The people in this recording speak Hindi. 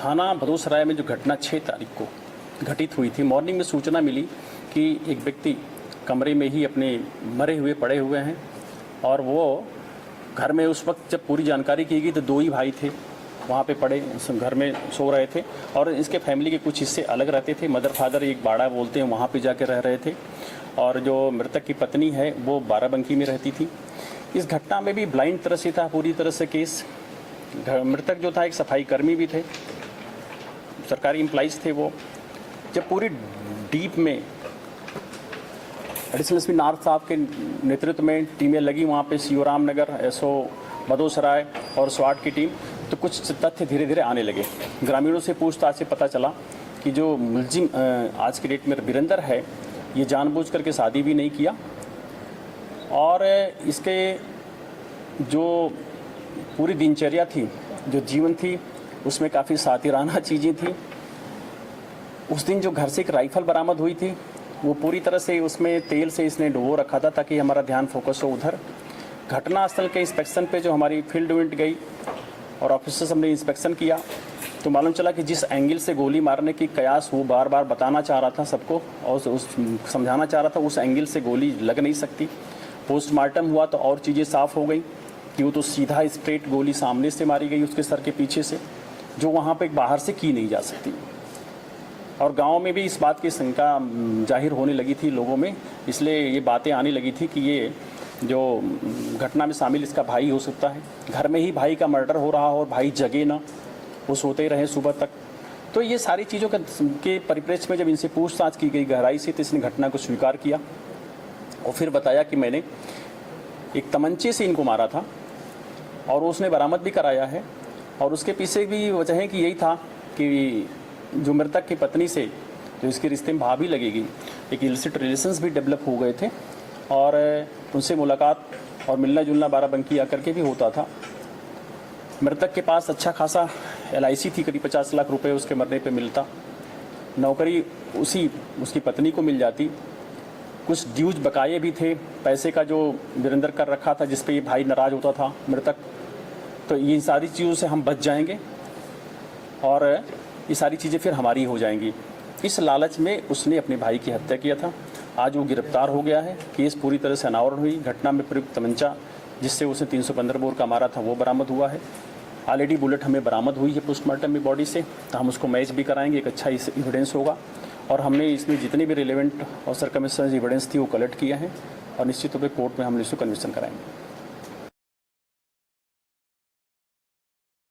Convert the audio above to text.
थाना भदोसराय में जो घटना 6 तारीख को घटित हुई थी, मॉर्निंग में सूचना मिली कि एक व्यक्ति कमरे में ही अपने मरे हुए पड़े हुए हैं और वो घर में उस वक्त जब पूरी जानकारी की गई तो 2 ही भाई थे वहाँ पे पड़े घर में सो रहे थे और इसके फैमिली के कुछ हिस्से अलग रहते थे। मदर फादर एक बाड़ा बोलते हैं वहाँ पे जाके रह रहे थे और जो मृतक की पत्नी है वो बाराबंकी में रहती थी। इस घटना में भी ब्लाइंड तरह से था पूरी तरह से केस। मृतक जो था एक सफाई कर्मी भी थे, सरकारी एम्प्लॉइज थे वो। जब पूरी डीप में एडिशनल एसपी नार्थ साहब के नेतृत्व में टीमें लगी वहाँ पे, सीओ रामनगर, एसओ भदोसराय और स्वाट की टीम, तो कुछ तथ्य धीरे धीरे आने लगे। ग्रामीणों से पूछताछ से पता चला कि जो मुलजिम आज की डेट में वीरेंद्र है, ये जानबूझ करके शादी भी नहीं किया और इसके जो पूरी दिनचर्या थी, जो जीवन थी, उसमें काफ़ी सातिराना चीज़ें थी। उस दिन जो घर से एक राइफल बरामद हुई थी वो पूरी तरह से उसमें तेल से इसने डुबो रखा था ताकि हमारा ध्यान फोकस हो उधर। घटनास्थल के इंस्पेक्शन पे जो हमारी फील्ड यूनिट गई और ऑफिसर्स हमने इंस्पेक्शन किया तो मालूम चला कि जिस एंगल से गोली मारने की कयास वो बार बार बताना चाह रहा था सबको और उस समझाना चाह रहा था, उस एंगल से गोली लग नहीं सकती। पोस्टमार्टम हुआ तो और चीज़ें साफ़ हो गई कि वो तो सीधा स्ट्रेट गोली सामने से मारी गई उसके सर के पीछे से, जो वहाँ पे बाहर से की नहीं जा सकती। और गांव में भी इस बात की शंका जाहिर होने लगी थी लोगों में, इसलिए ये बातें आने लगी थी कि ये जो घटना में शामिल इसका भाई हो सकता है। घर में ही भाई का मर्डर हो रहा हो और भाई जगे ना, वो सोते ही रहे सुबह तक। तो ये सारी चीज़ों के परिप्रेक्ष्य में जब इनसे पूछताछ की गई गहराई से, तो इसने घटना को स्वीकार किया और फिर बताया कि मैंने एक तमंचे से इनको मारा था और उसने बरामद भी कराया है। और उसके पीछे भी वजह है कि यही था कि जो मृतक की पत्नी से जो इसके रिश्ते में भाभी लगेगी, एक इलिसिट रिलेशंस भी डेवलप हो गए थे और उनसे मुलाकात और मिलना जुलना बाराबंकी आकर के भी होता था। मृतक के पास अच्छा खासा LIC थी, करीब 50 लाख रुपए उसके मरने पे मिलता। नौकरी उसकी पत्नी को मिल जाती। कुछ ड्यूज बकाये भी थे पैसे का जो वीरेंद्र कर रखा था, जिस पे ये भाई नाराज़ होता था मृतक। तो ये सारी चीज़ों से हम बच जाएंगे और ये सारी चीज़ें फिर हमारी हो जाएंगी। इस लालच में उसने अपने भाई की हत्या किया था। आज वो गिरफ्तार हो गया है। केस पूरी तरह से अनावरण हुई। घटना में प्रयुक्त तमंचा जिससे उसने 315 बोर का मारा था वो बरामद हुआ है। ऑलरेडी बुलेट हमें बरामद हुई है पोस्टमार्टम में बॉडी से, तो हम उसको मैच भी कराएंगे, एक अच्छा एविडेंस होगा। और हमने इसमें जितने भी रिलेवेंट और सर्कमस्टेंस एविडेंस थी वो कलेक्ट किया है और निश्चित तौर पर कोर्ट में हम इसको कन्विक्शन कराएंगे।